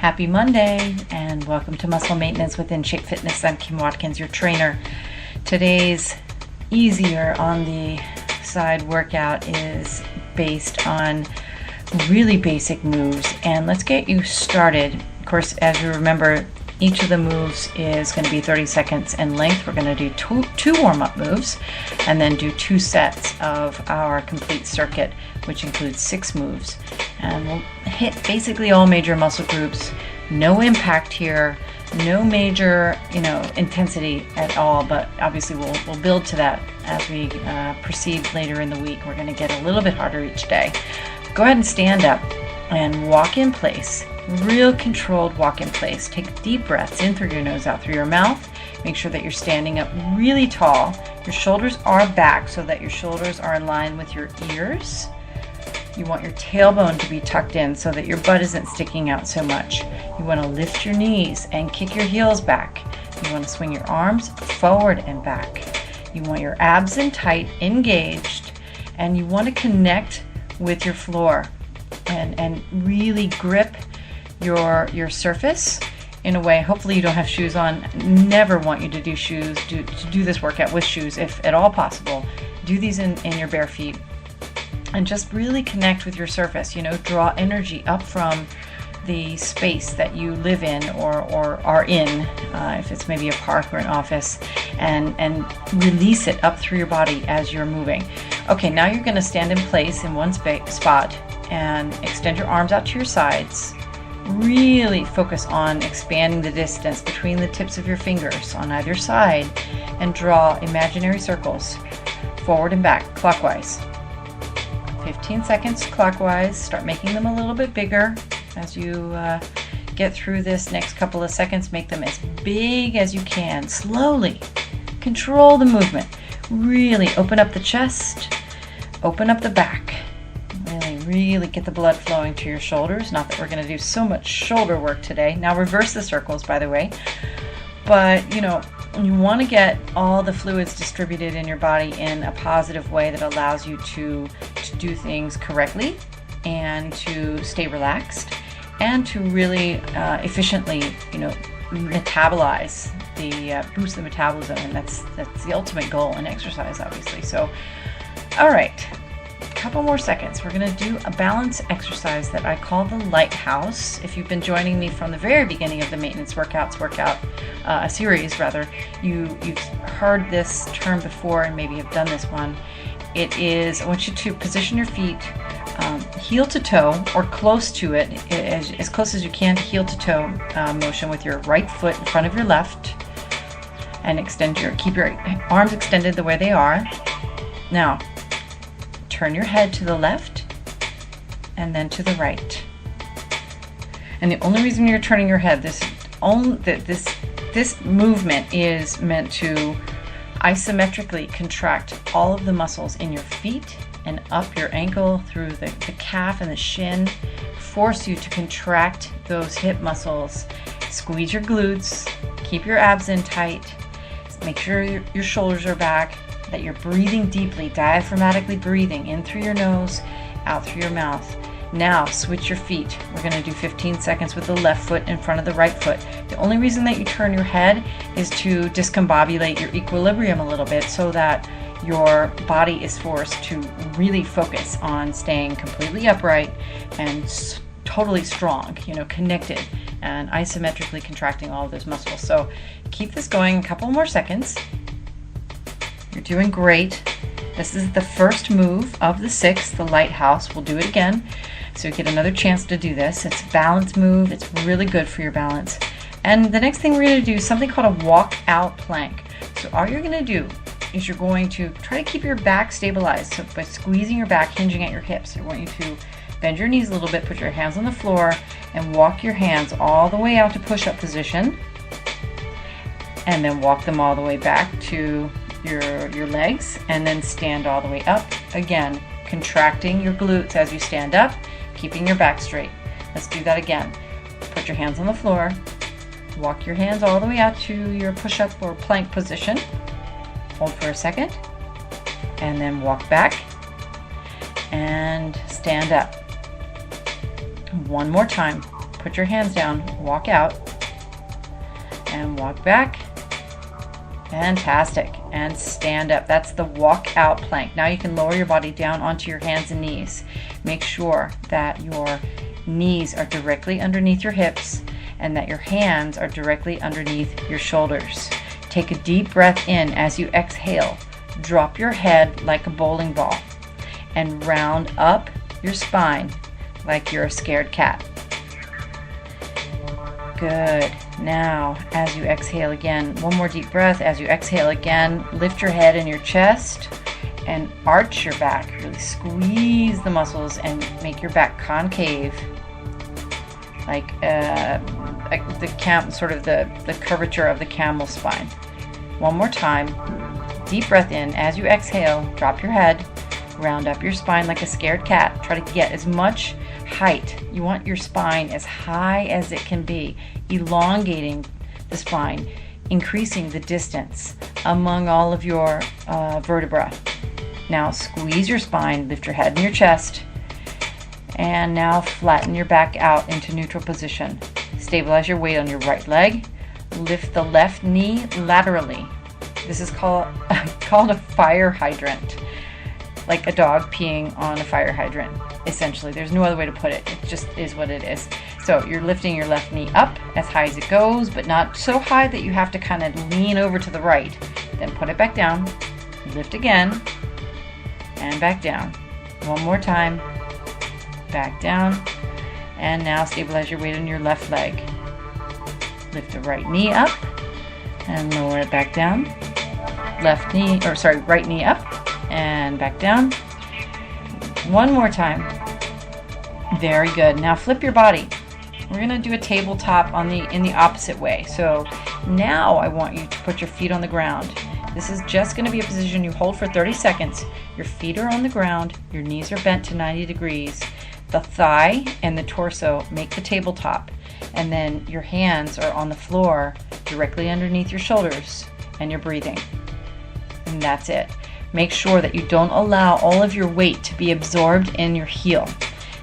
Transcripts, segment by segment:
Happy Monday and welcome to Muscle Maintenance within Shape Fitness. I'm Kim Watkins, your trainer. Today's easier on the side workout is based on really basic moves, and let's get you started. Of course, as you remember, each of the moves is going to be 30 seconds in length. We're going to do two warm-up moves and then do 2 sets of our complete circuit, which includes 6 moves. And we'll hit basically all major muscle groups. No impact here, no major, intensity at all, but obviously we'll build to that as we proceed later in the week. We're going to get a little bit harder each day. Go ahead and stand up and walk in place. Real controlled walk in place. Take deep breaths in through your nose, out through your mouth. Make sure that you're standing up really tall. Your shoulders are back so that your shoulders are in line with your ears. You want your tailbone to be tucked in so that your butt isn't sticking out so much. You want to lift your knees and kick your heels back. You want to swing your arms forward and back. You want your abs in tight, engaged, and you want to connect with your floor and really grip your surface in a way. Hopefully you don't have shoes on. Never want you to do shoes, to do this workout with shoes if at all possible. Do these in your bare feet and just really connect with your surface. Draw energy up from the space that you live in or are in, if it's maybe a park or an office, and release it up through your body as you're moving. Okay, now you're going to stand in place in one spot and extend your arms out to your sides. Really focus on expanding the distance between the tips of your fingers on either side and draw imaginary circles forward and back clockwise. 15 seconds clockwise. Start making them a little bit bigger as you get through this next couple of seconds. Make them as big as you can. Slowly control the movement. Really open up the chest, open up the back. Really get the blood flowing to your shoulders. Not that we're going to do so much shoulder work today. Now reverse the circles, by the way. But you want to get all the fluids distributed in your body in a positive way that allows you to do things correctly and to stay relaxed and to really efficiently, metabolize boost the metabolism, and that's the ultimate goal in exercise, obviously. So, all right. Couple more seconds. We're going to do a balance exercise that I call the lighthouse. If you've been joining me from the very beginning of the maintenance workout series, you've heard this term before and maybe have done this one. It is, I want you to position your feet heel to toe or close to it, as close as you can to heel to toe motion with your right foot in front of your left, and keep your arms extended the way they are. Now, turn your head to the left and then to the right. And the only reason you're turning your head, this movement is meant to isometrically contract all of the muscles in your feet and up your ankle through the calf and the shin. Force you to contract those hip muscles. Squeeze your glutes. Keep your abs in tight. Make sure your shoulders are back. That you're breathing deeply, diaphragmatically breathing in through your nose, out through your mouth. Now switch your feet. We're going to do 15 seconds with the left foot in front of the right foot. The only reason that you turn your head is to discombobulate your equilibrium a little bit so that your body is forced to really focus on staying completely upright and totally strong, connected and isometrically contracting all of those muscles. So keep this going a couple more seconds. You're doing great. This is the first move of the 6, the lighthouse. We'll do it again, so you get another chance to do this. It's a balance move. It's really good for your balance. And the next thing we're going to do is something called a walk-out plank. So all you're going to do is you're going to try to keep your back stabilized. So by squeezing your back, hinging at your hips, I want you to bend your knees a little bit, put your hands on the floor, and walk your hands all the way out to push-up position. And then walk them all the way back to your legs, and then stand all the way up. Again, contracting your glutes as you stand up, keeping your back straight. Let's do that again. Put your hands on the floor, walk your hands all the way out to your push-up or plank position. Hold for a second, and then walk back and stand up. One more time. put your hands down, walk out, and walk back. Fantastic. And stand up. That's the walk out plank. Now you can lower your body down onto your hands and knees. Make sure that your knees are directly underneath your hips and that your hands are directly underneath your shoulders. Take a deep breath in. As you exhale, drop your head like a bowling ball and round up your spine like you're a scared cat. Good. Now, as you exhale again, one more deep breath. As you exhale again, lift your head and your chest and arch your back. Really squeeze the muscles and make your back concave, like the curvature of the camel spine. One more time. Deep breath in. As you exhale, drop your head, round up your spine like a scared cat. Try to get as much height. You want your spine as high as it can be, elongating the spine, increasing the distance among all of your vertebrae. Now squeeze your spine, lift your head and your chest, and now flatten your back out into neutral position. Stabilize your weight on your right leg. Lift the left knee laterally. This is called a fire hydrant, like a dog peeing on a fire hydrant. Essentially, there's no other way to put it. It just is what it is. So you're lifting your left knee up as high as it goes, but not so high that you have to kind of lean over to the right. Then put it back down, lift again, and back down. One more time, back down, and now stabilize your weight on your left leg. Lift the right knee up and lower it back down. Right knee up and back down. One more time. Very good. Now flip your body. We're going to do a tabletop in the opposite way. So now I want you to put your feet on the ground. This is just going to be a position you hold for 30 seconds. Your feet are on the ground. Your knees are bent to 90 degrees. The thigh and the torso make the tabletop. And then your hands are on the floor directly underneath your shoulders, and you're breathing. And that's it. Make sure that you don't allow all of your weight to be absorbed in your heel.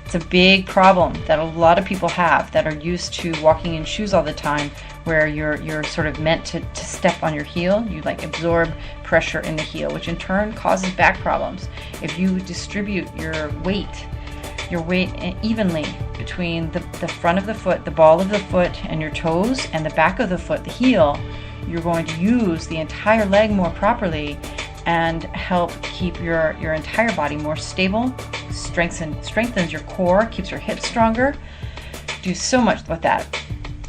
It's a big problem that a lot of people have that are used to walking in shoes all the time, where you're sort of meant to step on your heel. You like absorb pressure in the heel, which in turn causes back problems. If you distribute your weight evenly between the front of the foot, the ball of the foot, and your toes, and the back of the foot, the heel, you're going to use the entire leg more properly and help keep your entire body more stable, strengthens your core, keeps your hips stronger. Do so much with that.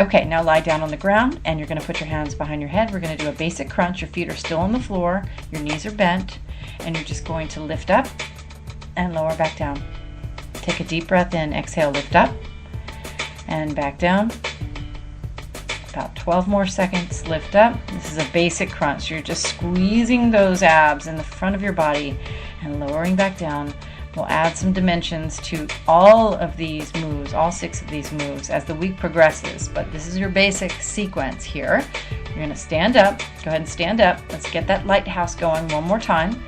Okay, now lie down on the ground and you're going to put your hands behind your head. We're going to do a basic crunch. Your feet are still on the floor, your knees are bent, and you're just going to lift up and lower back down. Take a deep breath in, exhale, lift up and back down. About 12 more seconds, lift up. This is a basic crunch. You're just squeezing those abs in the front of your body and lowering back down. We'll add some dimensions to all of these moves, all 6 of these moves as the week progresses, but this is your basic sequence here. You're going to stand up. Go ahead and stand up. Let's get that lighthouse going one more time.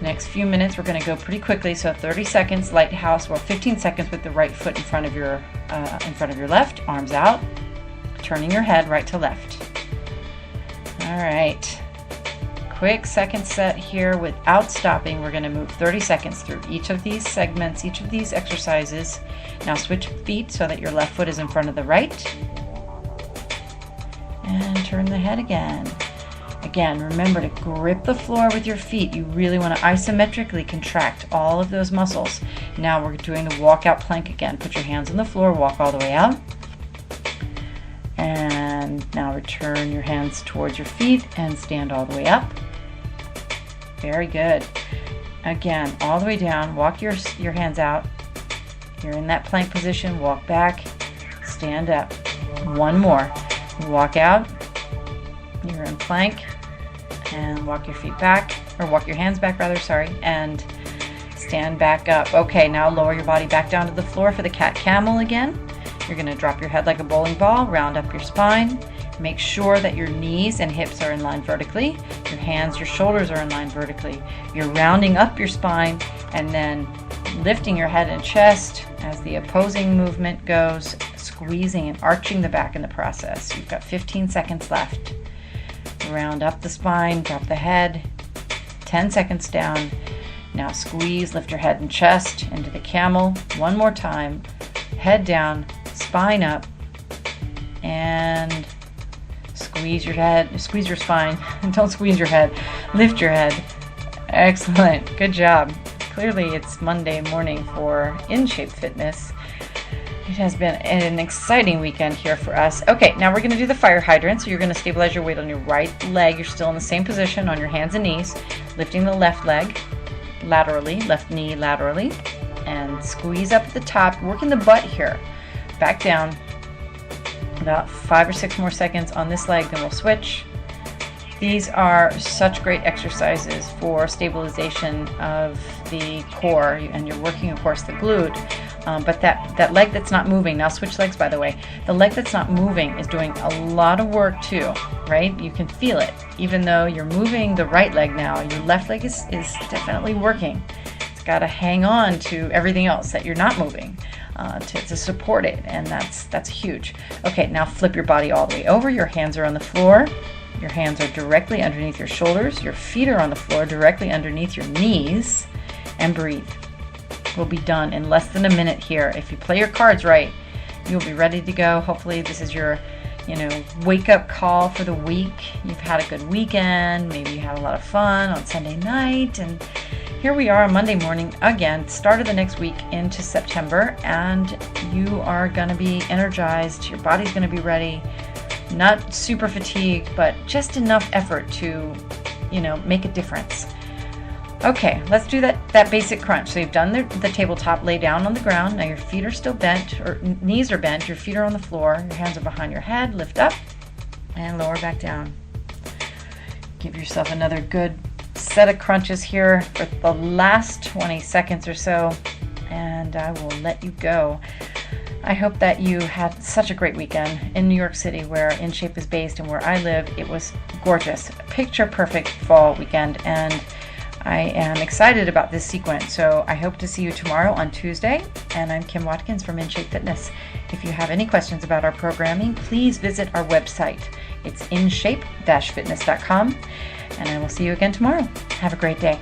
Next few minutes we're going to go pretty quickly, so 30 seconds lighthouse, or 15 seconds with the right foot in front of your left, arms out, turning your head right to left. All right, quick second set here without stopping. We're going to move 30 seconds through each of these segments, each of these exercises. Now switch feet so that your left foot is in front of the right, and turn the head again. Again, remember to grip the floor with your feet. You really want to isometrically contract all of those muscles. Now we're doing the walkout plank again. Put your hands on the floor, walk all the way out. And now return your hands towards your feet and stand all the way up. Very good. Again, all the way down, walk your hands out. You're in that plank position, walk back, stand up. One more. Walk out. You're in plank, and walk your feet back, or walk your hands back rather, and stand back up. Okay, now lower your body back down to the floor for the cat camel again. You're going to drop your head like a bowling ball, round up your spine. Make sure that your knees and hips are in line vertically. Your hands, your shoulders are in line vertically. You're rounding up your spine and then lifting your head and chest as the opposing movement goes. squeezing and arching the back in the process. You've got 15 seconds left. Round up the spine, drop the head, 10 seconds down. Now squeeze, lift your head and chest into the camel. One more time. Head down, spine up, and squeeze your head, squeeze your spine. Don't squeeze your head. Lift your head. Excellent. Good job. Clearly it's Monday morning for In Shape Fitness. It has been an exciting weekend here for us. Okay, now we're going to do the fire hydrant. So you're going to stabilize your weight on your right leg. You're still in the same position on your hands and knees, lifting the left leg laterally, left knee laterally, and squeeze up at the top, working the butt here. Back down. About 5 or 6 more seconds on this leg, then we'll switch. These are such great exercises for stabilization of the core, and you're working, of course, the glute. But that leg that's not moving, now switch legs, by the way, the leg that's not moving is doing a lot of work too, right? You can feel it. Even though you're moving the right leg now, your left leg is definitely working. It's got to hang on to everything else that you're not moving to support it, and that's huge. Okay, now flip your body all the way over. Your hands are on the floor. Your hands are directly underneath your shoulders. Your feet are on the floor directly underneath your knees, and breathe. We'll be done in less than a minute here. If you play your cards right, you'll be ready to go. Hopefully this is your, wake-up call for the week. You've had a good weekend. Maybe you had a lot of fun on Sunday night. And here we are on Monday morning again, start of the next week into September. And you are going to be energized. Your body's going to be ready. Not super fatigued, but just enough effort to, make a difference. Okay, let's do that basic crunch. So you've done the tabletop, lay down on the ground. Now your feet are still bent, or knees are bent. Your feet are on the floor. Your hands are behind your head. Lift up and lower back down. Give yourself another good set of crunches here for the last 20 seconds or so, and I will let you go. I hope that you had such a great weekend in New York City, where In Shape is based and where I live. It was gorgeous, picture perfect fall weekend, and I am excited about this sequence. So I hope to see you tomorrow on Tuesday. And I'm Kim Watkins from In Shape Fitness. If you have any questions about our programming, please visit our website. It's inshape-fitness.com. And I will see you again tomorrow. Have a great day.